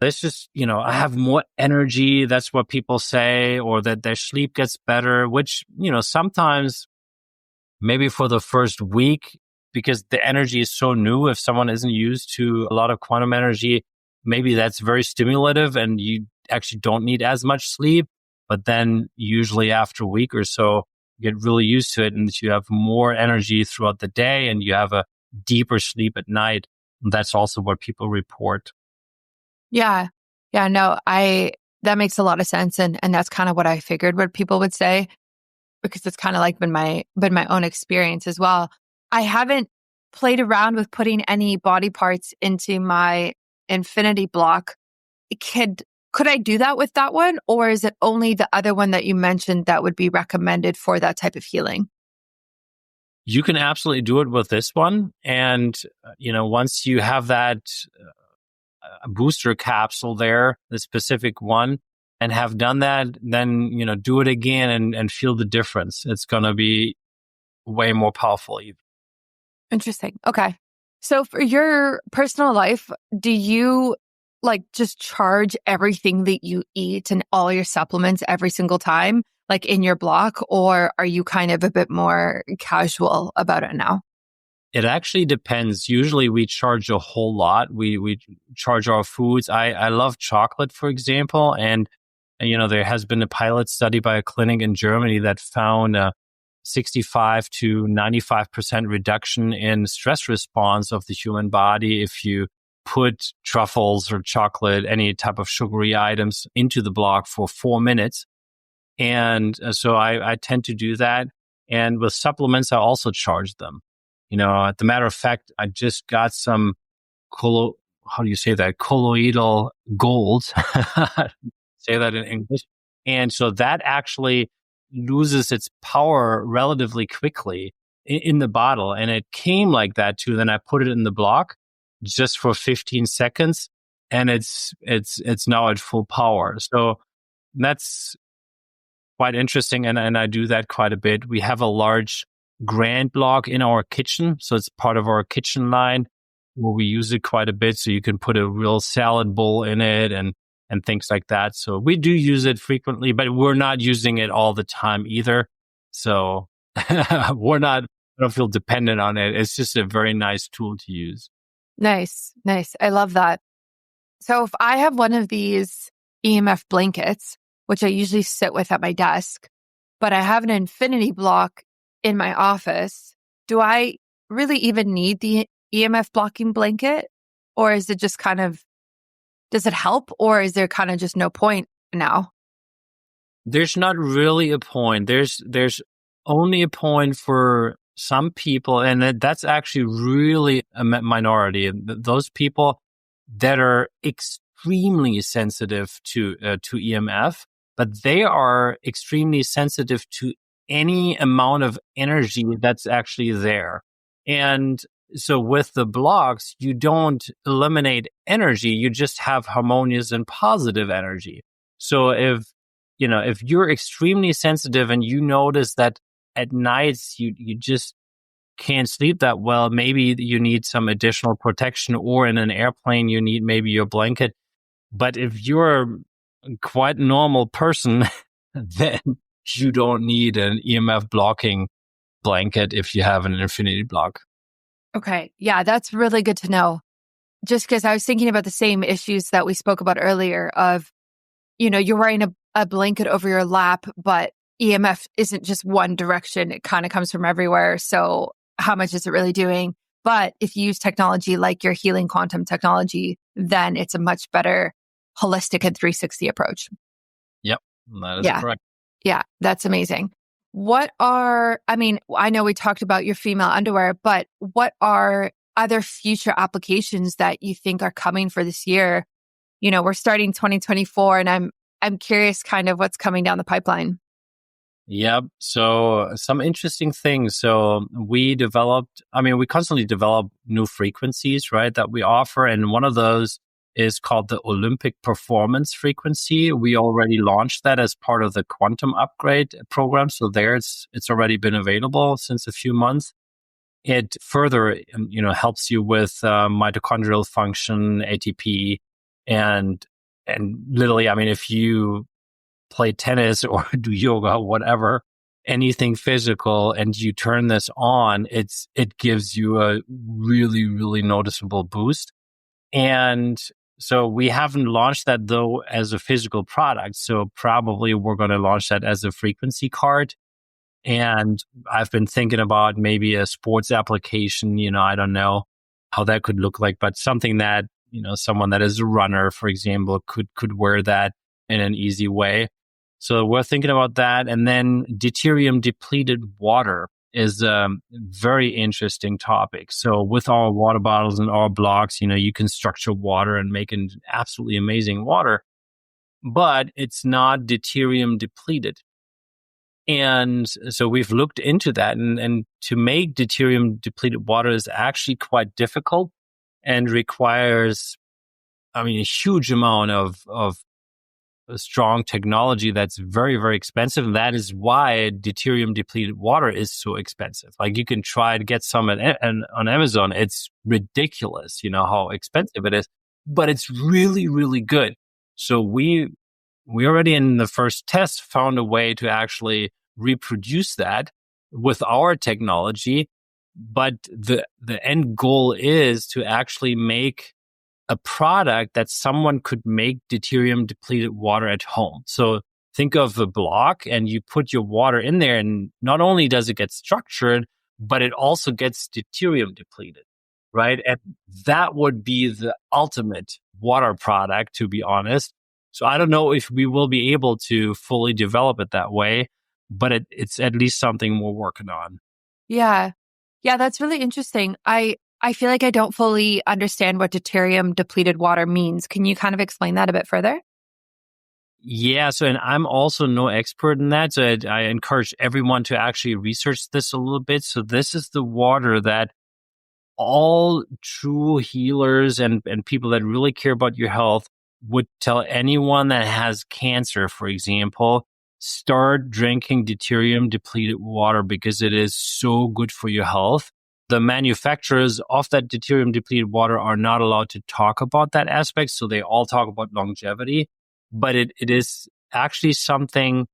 It's just, I have more energy. That's what people say, or that their sleep gets better, which, sometimes maybe for the first week, because the energy is so new. If someone isn't used to a lot of quantum energy, maybe that's very stimulative and you actually don't need as much sleep. But then usually after a week or so, you get really used to it, and you have more energy throughout the day, and you have a deeper sleep at night. That's also what people report. Yeah. Yeah, no, that makes a lot of sense. And that's kind of what I figured what people would say, because it's kind of like been my own experience as well. I haven't played around with putting any body parts into my infinity block. Could I do that with that one? Or is it only the other one that you mentioned that would be recommended for that type of healing? You can absolutely do it with this one. And, once you have that booster capsule there, the specific one, and have done that, then, do it again and feel the difference. It's going to be way more powerful. Interesting. Okay. So for your personal life, do you like just charge everything that you eat and all your supplements every single time, like in your block, or are you kind of a bit more casual about it now? It actually depends. Usually we charge a whole lot. We charge our foods. I love chocolate, for example. And, there has been a pilot study by a clinic in Germany that found a 65 to 95% reduction in stress response of the human body if you put truffles or chocolate, any type of sugary items into the block for 4 minutes. And so I tend to do that. And with supplements, I also charge them. As a matter of fact, I just got some how do you say that? Colloidal gold. Say that in English. And so that actually loses its power relatively quickly in the bottle. And it came like that too. Then I put it in the block just for 15 seconds, and it's now at full power. So that's quite interesting. And I do that quite a bit. We have a large grand block in our kitchen. So it's part of our kitchen line where we use it quite a bit. So you can put a real salad bowl in it and things like that. So we do use it frequently, but we're not using it all the time either. So I don't feel dependent on it. It's just a very nice tool to use. Nice. Nice. I love that. So if I have one of these EMF blankets, which I usually sit with at my desk, but I have an infinity block in my office, do I really even need the EMF blocking blanket? Or is it just kind of Does it help, or is there kind of just no point now? There's not really a point. There's only a point for some people, and that's actually really a minority. Those people that are extremely sensitive to EMF, but they are extremely sensitive to any amount of energy that's actually there. And so with the blocks, you don't eliminate energy, you just have harmonious and positive energy. So if you're extremely sensitive and you notice that at nights you just can't sleep that well, maybe you need some additional protection, or in an airplane you need maybe your blanket. But if you're a quite normal person, then you don't need an EMF blocking blanket if you have an infinity block. Okay. Yeah, that's really good to know. Just because I was thinking about the same issues that we spoke about earlier of, you're wearing a blanket over your lap, but EMF isn't just one direction. It kind of comes from everywhere. So how much is it really doing? But if you use technology like your healing quantum technology, then it's a much better holistic and 360 approach. Yep, that is Yeah. correct. Yeah, that's amazing. I know we talked about your female underwear, but what are other future applications that you think are coming for this year? We're starting 2024, and I'm curious kind of what's coming down the pipeline. Yep. So some interesting things. So we constantly develop new frequencies, right, that we offer. And one of those is called the Olympic Performance Frequency. We already launched that as part of the Quantum Upgrade program. So there it's already been available since a few months. It further, helps you with mitochondrial function, ATP, and literally, if you play tennis or do yoga, whatever, anything physical, and you turn this on, it gives you a really, really noticeable boost. And so we haven't launched that though as a physical product. So probably we're going to launch that as a frequency card. And I've been thinking about maybe a sports application, I don't know how that could look like, but something that, someone that is a runner, for example, could wear that in an easy way. So we're thinking about that. And then deuterium depleted water is a very interesting topic. So with our water bottles and our blocks, you can structure water and make an absolutely amazing water, but it's not deuterium depleted. And so we've looked into that, and to make deuterium depleted water is actually quite difficult and requires, a huge amount of strong technology that's very, very expensive. And that is why deuterium depleted water is so expensive. Like you can try to get some on Amazon. It's ridiculous, how expensive it is, but it's really, really good. So we already in the first test found a way to actually reproduce that with our technology. But the end goal is to actually make a product that someone could make deuterium depleted water at home. So think of a block and you put your water in there, and not only does it get structured, but it also gets deuterium depleted, right? And that would be the ultimate water product, to be honest. So I don't know if we will be able to fully develop it that way, but it's at least something we're working on. Yeah. Yeah, that's really interesting. I feel like I don't fully understand what deuterium depleted water means. Can you kind of explain that a bit further? Yeah, so and I'm also no expert in that. So I encourage everyone to actually research this a little bit. So this is the water that all true healers and people that really care about your health would tell anyone that has cancer, for example, start drinking deuterium depleted water because it is so good for your health. The manufacturers of that deuterium depleted water are not allowed to talk about that aspect. So they all talk about longevity, but it is actually something,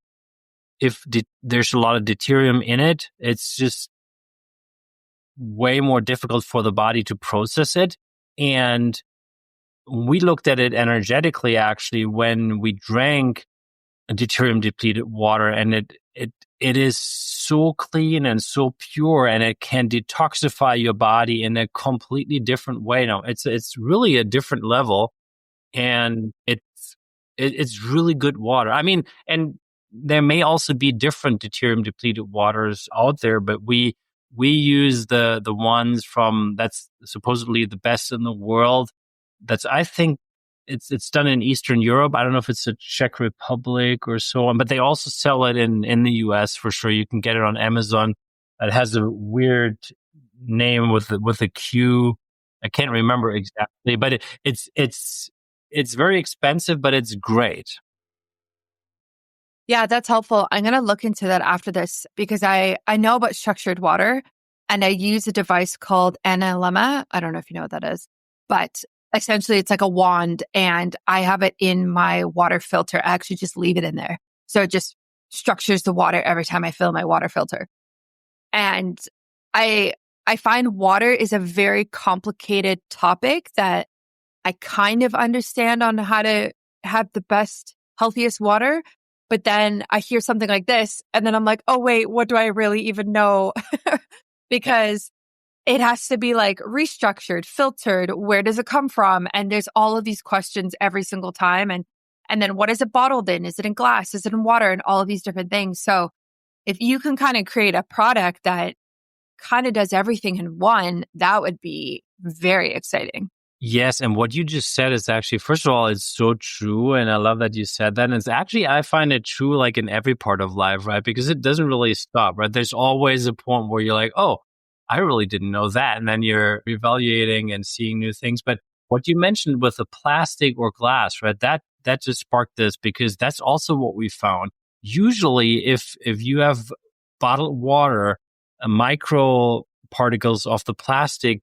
if there's a lot of deuterium in it, it's just way more difficult for the body to process it. And we looked at it energetically, actually, when we drank deuterium depleted water, and it is so clean and so pure, and it can detoxify your body in a completely different way. Now it's really a different level. and it's really good water. I mean, and there may also be different deuterium depleted waters out there, but we use the ones from that's supposedly the best in the world. That's I think it's done in Eastern Europe. I don't know if it's the Czech Republic or so on, but they also sell it in the US for sure. You can get it on Amazon. It has a weird name with a Q. I can't remember exactly, but it's very expensive, but it's great. Yeah, that's helpful. I'm going to look into that after this because I know about structured water and I use a device called Analemma. I don't know if you know what that is, but essentially it's like a wand and I have it in my water filter. I actually just leave it in there. So it just structures the water every time I fill my water filter. And I find water is a very complicated topic that I kind of understand on how to have the best, healthiest water. But then I hear something like this and then I'm like, oh, wait, what do I really even know? Because it has to be like restructured, filtered. Where does it come from? And there's all of these questions every single time. And then what is it bottled in? Is it in glass? Is it in water? And all of these different things. So if you can kind of create a product that kind of does everything in one, that would be very exciting. Yes, and what you just said is actually, first of all, it's so true, and I love that you said that. And it's actually, I find it true like in every part of life, right? Because it doesn't really stop, right? There's always a point where you're like, oh, I really didn't know that. And then you're evaluating and seeing new things. But what you mentioned with the plastic or glass, right? That just sparked this because that's also what we found. Usually, if you have bottled water, micro particles of the plastic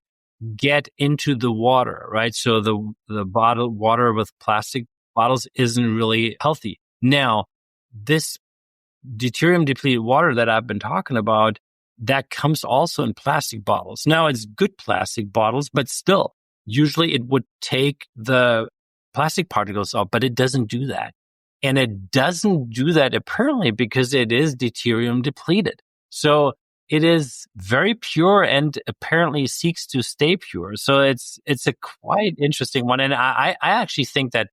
get into the water, right? So the bottled water with plastic bottles isn't really healthy. Now, this deuterium depleted water that I've been talking about, that comes also in plastic bottles. Now, it's good plastic bottles, but still, usually it would take the plastic particles out, but it doesn't do that. And it doesn't do that apparently because it is deuterium depleted. So it is very pure and apparently seeks to stay pure. So it's a quite interesting one. And I actually think that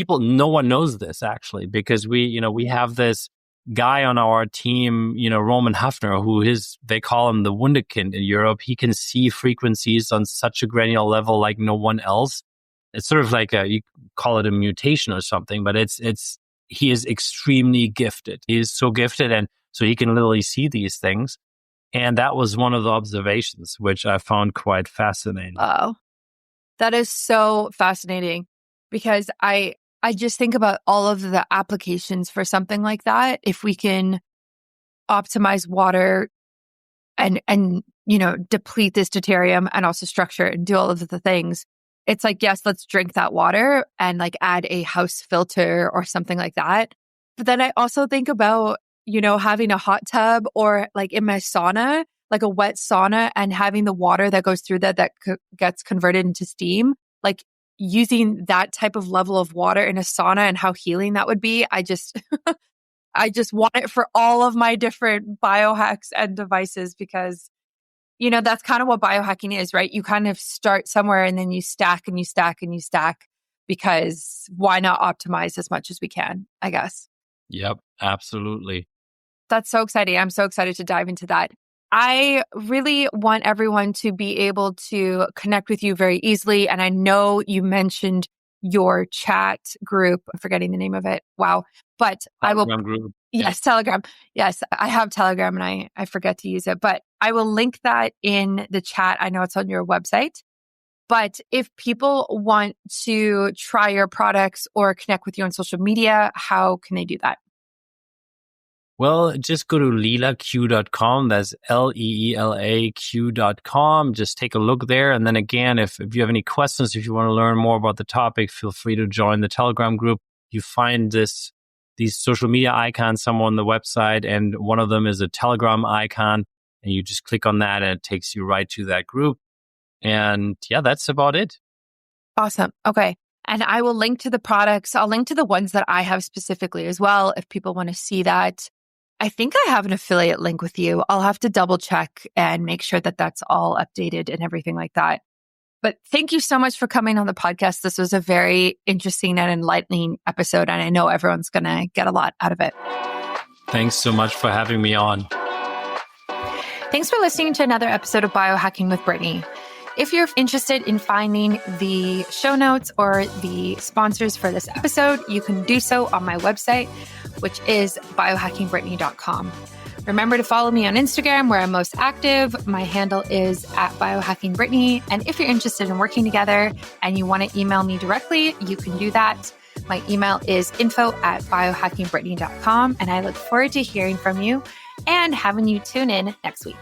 no one knows this actually, because we have this guy on our team, Roman Hafner, they call him the Wunderkind in Europe. He can see frequencies on such a granular level like no one else. It's sort of like you call it a mutation or something, but he is extremely gifted. He is so gifted. And so he can literally see these things. And that was one of the observations, which I found quite fascinating. Wow. That is so fascinating because I just think about all of the applications for something like that. If we can optimize water and deplete this deuterium and also structure it and do all of the things, it's like, yes, let's drink that water and like add a house filter or something like that. But then I also think about having a hot tub or like in my sauna, like a wet sauna and having the water that goes through that gets converted into steam, like using that type of level of water in a sauna and how healing that would be. I just want it for all of my different biohacks and devices because, that's kind of what biohacking is, right? You kind of start somewhere and then you stack and you stack and you stack because why not optimize as much as we can, I guess. Yep, absolutely. That's so exciting. I'm so excited to dive into that. I really want everyone to be able to connect with you very easily. And I know you mentioned your chat group. I'm forgetting the name of it. Wow. But Telegram group. Yes, Telegram. Yes, I have Telegram and I forget to use it. But I will link that in the chat. I know it's on your website. But if people want to try your products or connect with you on social media, how can they do that? Well, just go to leelaq.com. That's LEELAQ.com. Just take a look there. And then again, if you have any questions, if you want to learn more about the topic, feel free to join the Telegram group. You find these social media icons somewhere on the website, and one of them is a Telegram icon. And you just click on that and it takes you right to that group. And yeah, that's about it. Awesome. Okay. And I will link to the products. I'll link to the ones that I have specifically as well if people want to see that. I think I have an affiliate link with you. I'll have to double check and make sure that that's all updated and everything like that. But thank you so much for coming on the podcast. This was a very interesting and enlightening episode, and I know everyone's going to get a lot out of it. Thanks so much for having me on. Thanks for listening to another episode of Biohacking with Brittany. If you're interested in finding the show notes or the sponsors for this episode, you can do so on my website, which is biohackingbrittany.com. Remember to follow me on Instagram, where I'm most active. My handle is @biohackingbrittany. And if you're interested in working together and you want to email me directly, you can do that. My email is info@biohackingbrittany.com. And I look forward to hearing from you and having you tune in next week.